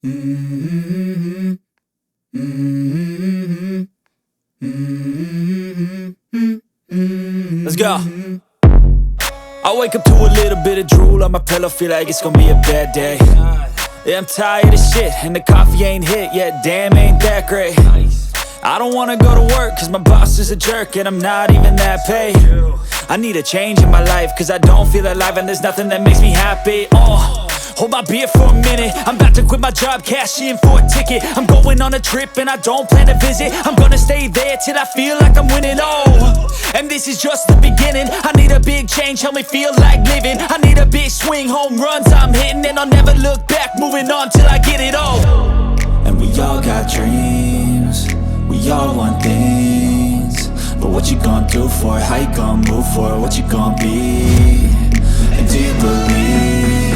Mm-hmm. Mm-hmm. Mm-hmm. Let's go. I wake up to a little bit of drool on my pillow, feel like it's gonna be a bad day. Yeah, I'm tired of shit, and the coffee ain't hit yet, damn, ain't that great. I don't wanna go to work, cause my boss is a jerk, and I'm not even that paid. I need a change in my life, cause I don't feel alive, and there's nothing that makes me happy. Hold my beer for a minute, I'm about to quit my job, cash in for a ticket. I'm going on a trip and I don't plan to visit. I'm gonna stay there till I feel like I'm winning, and this is just the beginning. I need a big change, help me feel like living. I need a big swing, home runs I'm hitting, and I'll never look back, moving on till I get it all. And we all got dreams, we all want things, but what you gonna do for it? How you gonna move for it? What you gonna be? And do you believe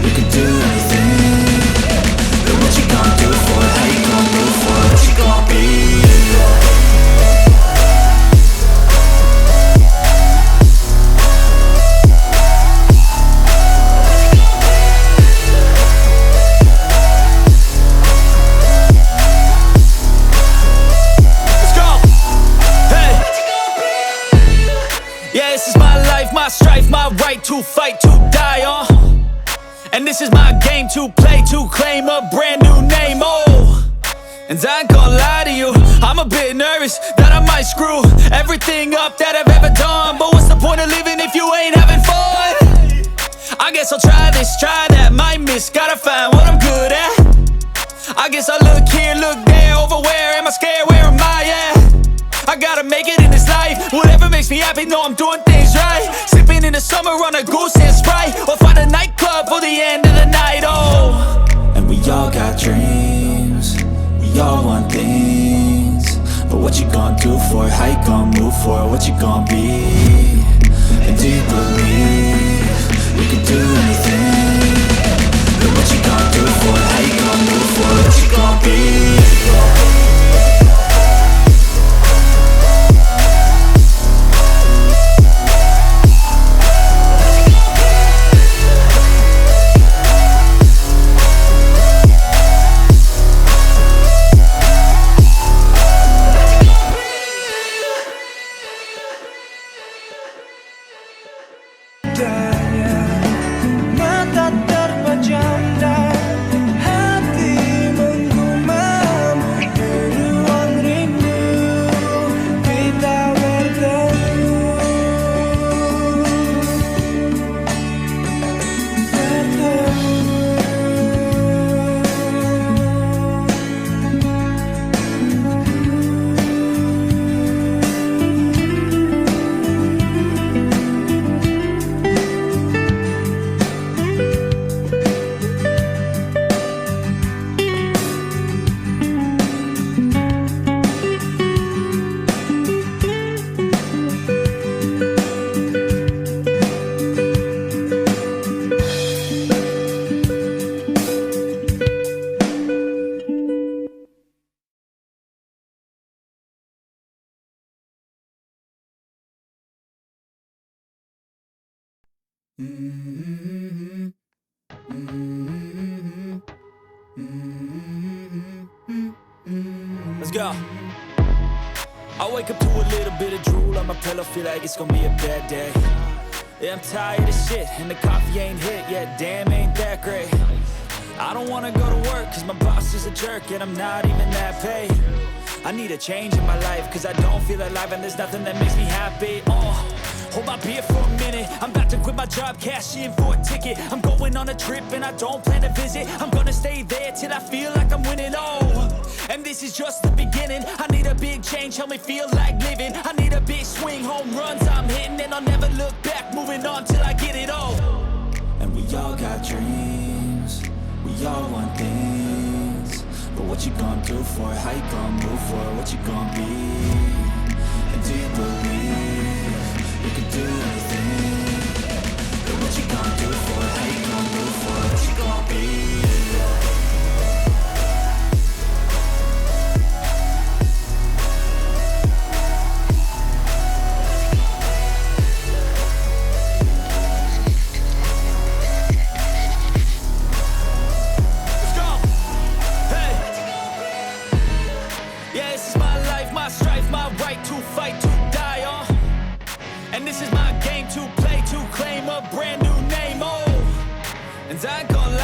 you can do anything? But what you gonna do for it? How you gonna move for it? What you gonna be? My strife, my right to fight, to die on. And this is my game to play, to claim a brand new name, And I ain't gonna lie to you, I'm a bit nervous that I might screw everything up that I've ever done. But what's the point of living if you ain't having fun? I guess I'll try this, try that, might miss, gotta find what I'm good at. I guess I look here, look there, over where am I scared, where am I at? I gotta make it in this life, whatever makes me happy, know I'm doing things right. Sipping in the summer on a goose and Sprite, or find a nightclub for the end of the night, And we all got dreams, we all want things, but what you gonna do for it? How you gonna move for it? What you gonna be? And do you believe you can do anything? But what you gonna do for it? How you gonna move for it? What you gonna be? Mata terpejam dan hati menggumam, beruang rindu kita bertemu. Let's go. I wake up to a little bit of drool on my pillow, feel like it's gonna be a bad day. Yeah, I'm tired of shit, and the coffee ain't hit yet, damn, ain't that great. I don't wanna go to work, cause my boss is a jerk, and I'm not even that paid. I need a change in my life, cause I don't feel alive, and there's nothing that makes me happy. Hold my beer for a minute, I'm about to quit my job, cash in for a ticket. I'm going on a trip and I don't plan to visit. I'm gonna stay there till I feel like I'm winning, and this is just the beginning. I need a big change, help me feel like living. I need a big swing, home runs I'm hitting, and I'll never look back, moving on till I get it all. And we all got dreams, we all want things, but what you gonna do for it? How you gonna move for it? What you gonna be? And do you believe you can do anything? But what you gonna do for it? How you gonna move for it? What you gonna be?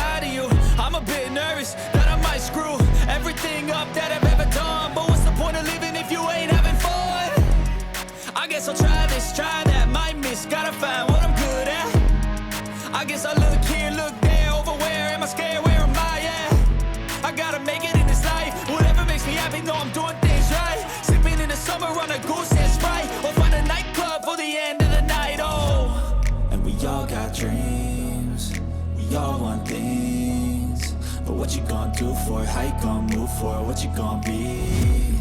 lie to you, I'm a bit nervous that I might screw everything up that I've ever done. But what's the point of living if you ain't having fun? I guess I'll try this, try that, might miss, gotta find what I'm good at. I guess I look here, look there, over where am I scared, where am I at? I gotta make it in this life, whatever makes me happy, know I'm doing things right. Sipping in the summer on a goose and Sprite, or find a nightclub for the end of the night, oh. And we all got dreams, we all want things, but what you gonna do for it, how you gonna move for it, what you gonna be?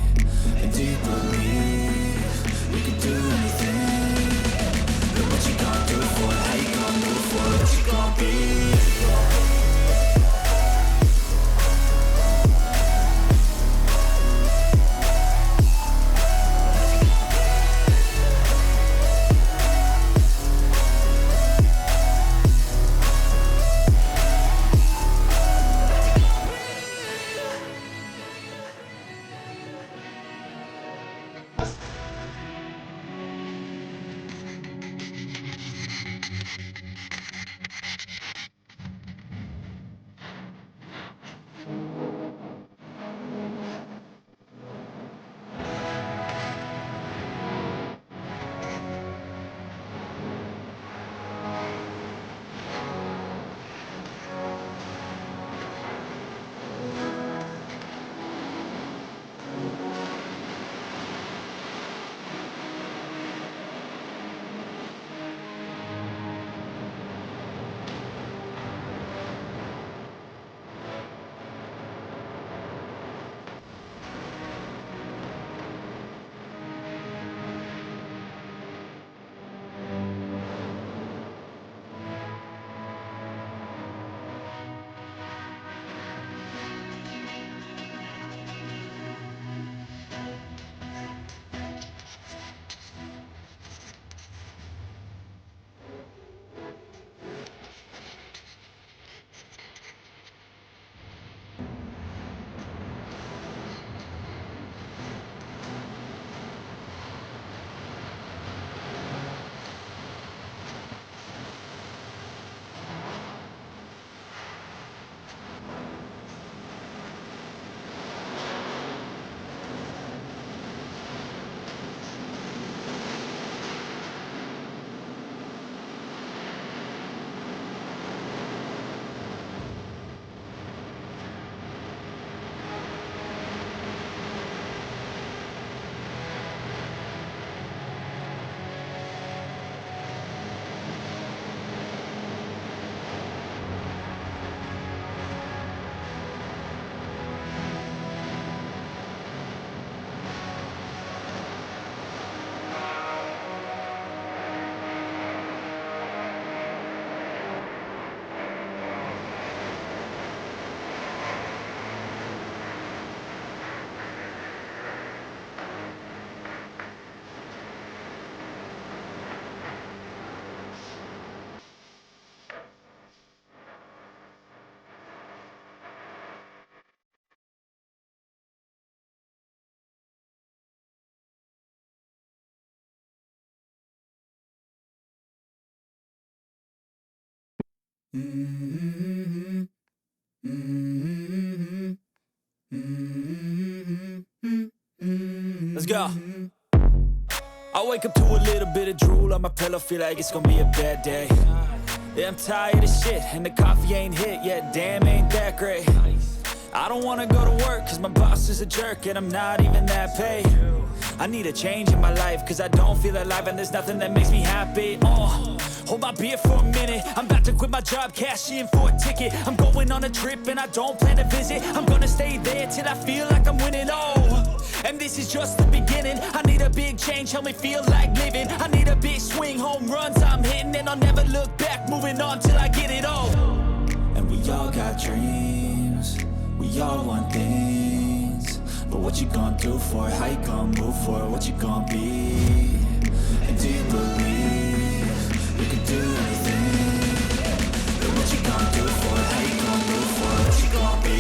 And do you believe you can do anything? But what you gonna do for it, how you gonna move for it, what you gonna be? Let's go. I wake up to a little bit of drool on my pillow, feel like it's gonna be a bad day. Yeah, I'm tired of shit, and the coffee ain't hit yet, damn, ain't that great. I don't wanna go to work, cause my boss is a jerk, and I'm not even that paid. I need a change in my life, cause I don't feel alive, and there's nothing that makes me happy. Hold my beer for a minute, I'm about to quit my job, cash in for a ticket. I'm going on a trip, and I don't plan to visit. I'm gonna stay there till I feel like I'm winning, and this is just the beginning. I need a big change, help me feel like living. I need a big swing, home runs I'm hitting, and I'll never look back, moving on till I get it all. And we all got dreams, we all want things, but what you gonna do for it, how you gonna move for it, what you gonna be? And do you believe you can do anything? But what you gonna do for it, how you gonna move for it, what you gonna be?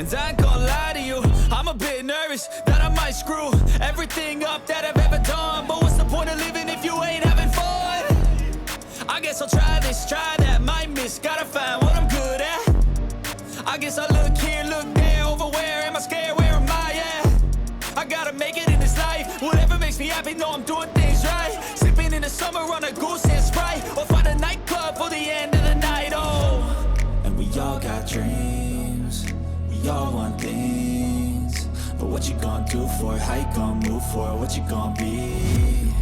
And I ain't gonna lie to you, I'm a bit nervous that I might screw everything up that I've ever done. But what's the point of living if you ain't having fun? I guess I'll try this, try that, might miss, gotta find what I'm good at. I guess I look here, look there, over where am I scared, where am I at? I gotta make it in this life, whatever makes me happy, know I'm doing things right. Sipping in the summer on a goose and Sprite, or find a nightclub for the end of the night, oh. And we all got dreams, we all want things. But what you gonna do for it, how you gonna move for it, what you gonna be?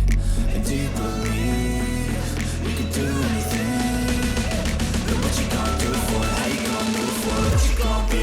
And do you believe you can do anything? But what you gonna do for it, how you gonna move for it, what you gonna be?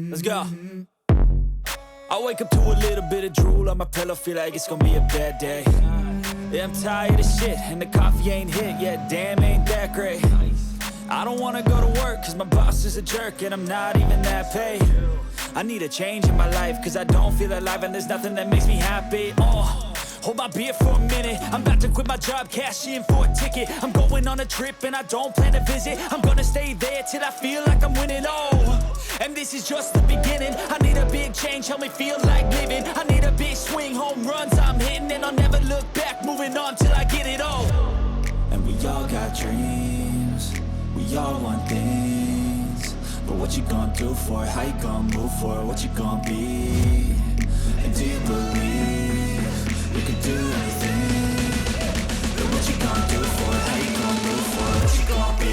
Let's go. I wake up to a little bit of drool on my pillow, feel like it's gonna be a bad day. Yeah, I'm tired of shit, and the coffee ain't hit yet, damn, ain't that great. I don't wanna go to work, cause my boss is a jerk, and I'm not even that paid. I need a change in my life, cause I don't feel alive, and there's nothing that makes me happy. Hold my beer for a minute, I'm about to quit my job, cash in for a ticket. I'm going on a trip and I don't plan to visit. I'm gonna stay there till I feel like I'm winning, and this is just the beginning. I need a big change, help me feel like living. I need a big swing, home runs I'm hitting, and I'll never look back, moving on till I get it all. And we all got dreams, we all want things. But what you gonna do for it, how you gonna move for it, what you gonna be? And do you believe you can do anything? But what you gonna do for it, how you gonna move for it, what you gonna be?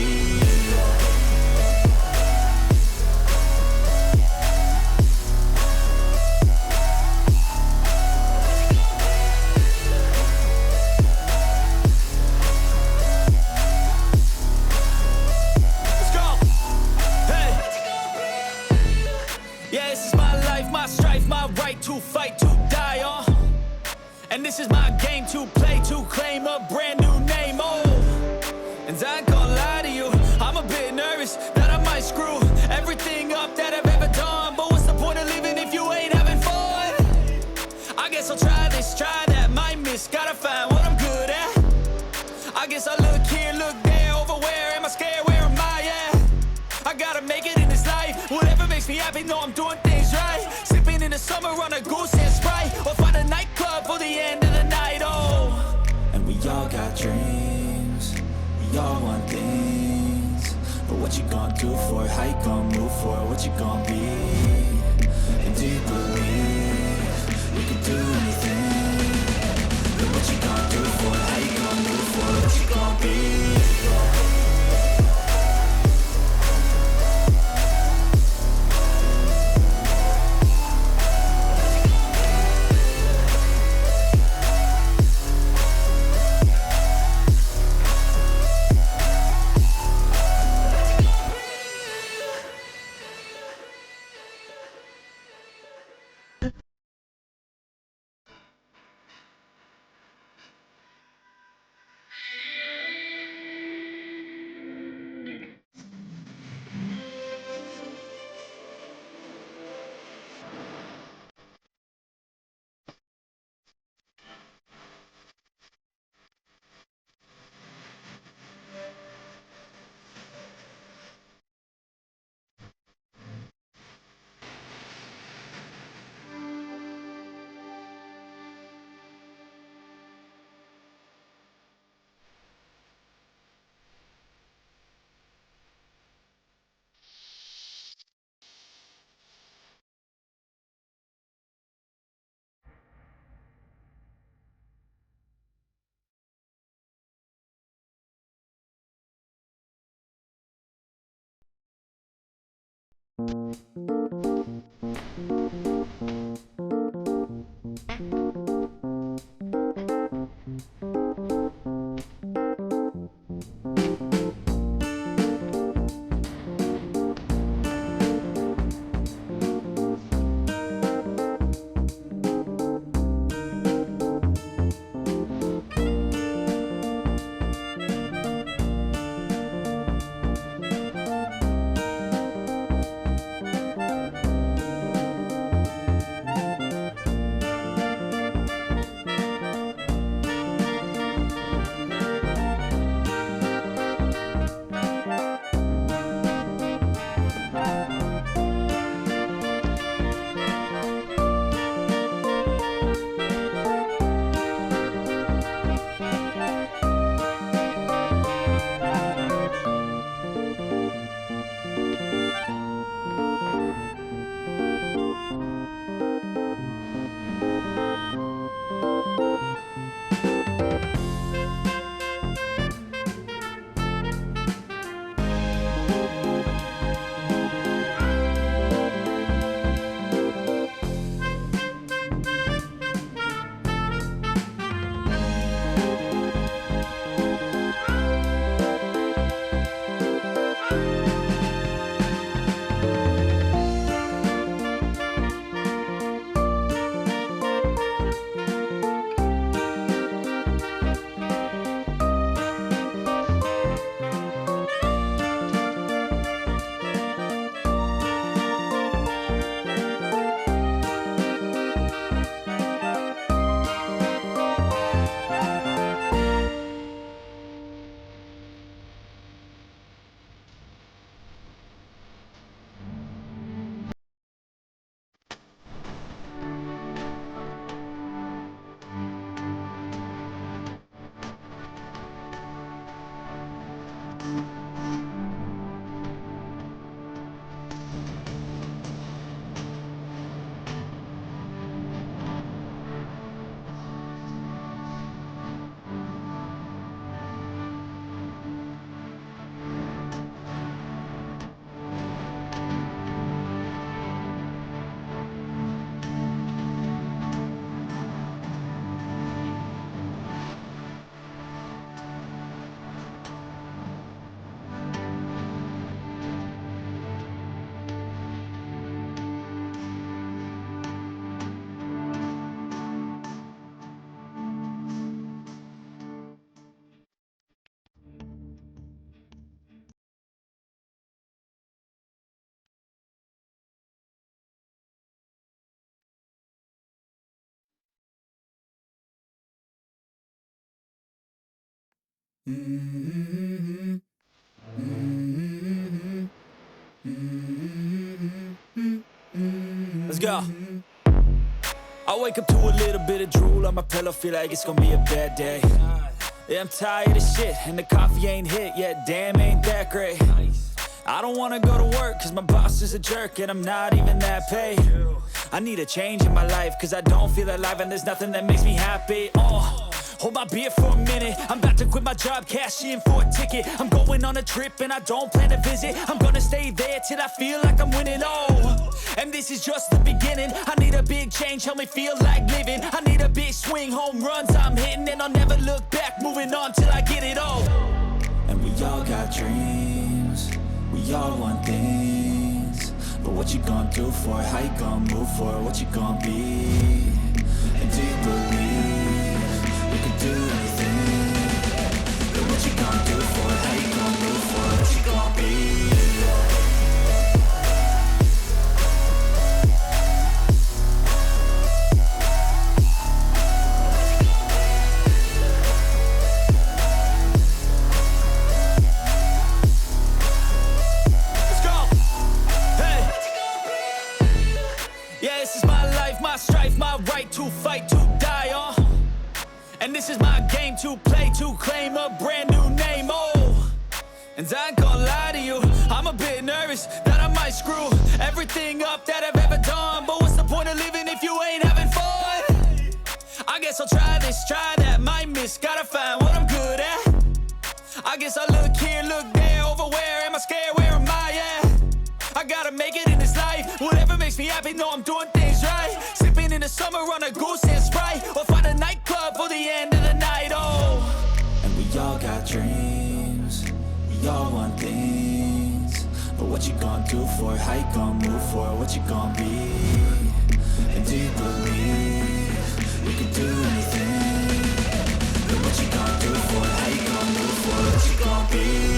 To fight, to die on. And this is my game to play, to claim a brand new name, And I ain't gonna lie to you, I'm a bit nervous that I might screw everything up that I've ever done. But what's the point of living if you ain't having fun? I guess I'll try this, try that, might miss, gotta find what I'm good at. I guess I look here, look there, over where am I scared, where am I at? I gotta make it in this life, whatever makes me happy, know I'm doing things right. Sipping in the summer on a goose and Sprite, or find a nightclub for the end of the night, And we all got dreams, we all want things. But what you gonna do for it, how you gonna move for it, what you gonna be? And do you believe you can do anything? But what you gonna do for it, how you gonna move for it, what you gonna be? Let's go. I wake up to a little bit of drool on my pillow, feel like it's gonna be a bad day. Yeah, I'm tired of shit, and the coffee ain't hit yet, damn, ain't that great. I don't wanna go to work, cause my boss is a jerk, and I'm not even that paid. I need a change in my life, cause I don't feel alive, and there's nothing that makes me happy. Hold my beer for a minute, I'm about to quit my job, cash in for a ticket. I'm going on a trip and I don't plan to visit. I'm gonna stay there till I feel like I'm winning, and this is just the beginning. I need a big change, help me feel like living. I need a big swing, home runs I'm hitting, and I'll never look back, moving on till I get it all. And we all got dreams, we all want things, but what you gonna do for it? How you gonna move for it? What you gonna be? And do you believe you can do anything? But what you gonna do for it? How you gonna move for it? What you gonna be? My strife, my right to fight, to die on. And this is my game to play, to claim a brand new name, And I ain't gonna lie to you, I'm a bit nervous that I might screw everything up that I've ever done. But what's the point of living if you ain't having fun? I guess I'll try this, try that, might miss, gotta find what I'm good at. I guess I look here, look there, over where am I scared, where am I at? I I gotta make it in this life. Whatever makes me happy, know I'm doing things right. Sipping in the summer on a goose and Sprite, or find a nightclub for the end of the night. Oh, and we all got dreams, we all want things, but what you gonna do for it? How you gonna move for it? What you gonna be? And do you believe you can do anything? But what you gonna do for it? How you gonna move for it? What you gonna be?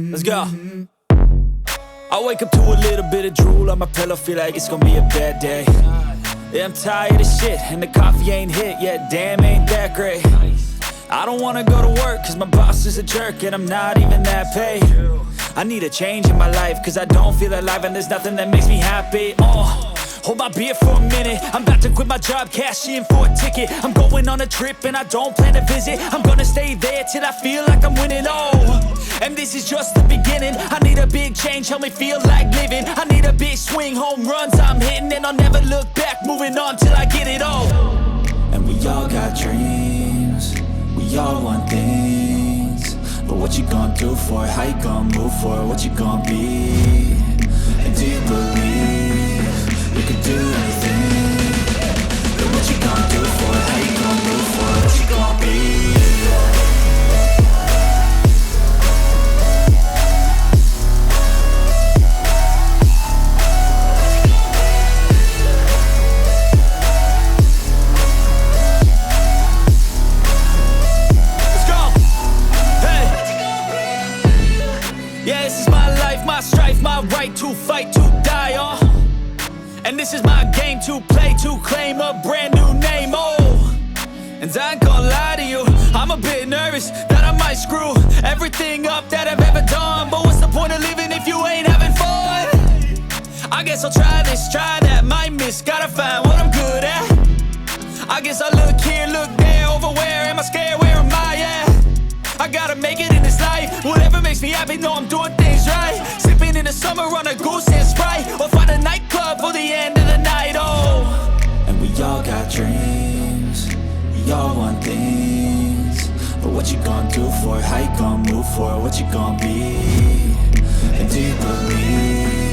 Let's go. I wake up to a little bit of drool on my pillow, feel like it's gonna be a bad day. Yeah, I'm tired of shit, and the coffee ain't hit yet, damn, ain't that great. I don't wanna go to work, cause my boss is a jerk, and I'm not even that paid. I need a change in my life, cause I don't feel alive, and there's nothing that makes me happy. Hold my beer for a minute, I'm about to quit my job, cash in for a ticket. I'm going on a trip and I don't plan to visit. I'm gonna stay there till I feel like I'm winning, and this is just the beginning. I need a big change, help me feel like living. I need a big swing, home runs I'm hitting, and I'll never look back, moving on till I get it all. And we all got dreams, we all want things, but what you gonna do for it? How you gonna move for it? What you gonna be? And do you believe you can do anything? But what you gonna do for it? How you gonna move for it? What you gonna be? Let's go! Hey! Yeah, this is my life, my strife, my right to fight, to die on. And this is my game to play, to claim a brand new name, And I ain't gonna lie to you, I'm a bit nervous that I might screw everything up that I've ever done. But what's the point of living if you ain't having fun? I guess I'll try this, try that, might miss, gotta find what I'm good at. I guess I look here, look there, over where am I scared, where am I at? I gotta make it in this life, whatever makes me happy, know I'm doing things right. Sipping in the summer on a goose and Sprite, or find a nightclub for the end of the night, And we all got dreams, we all want things, but what you gonna do for it? How you gonna move for it? What you gonna be? And do you believe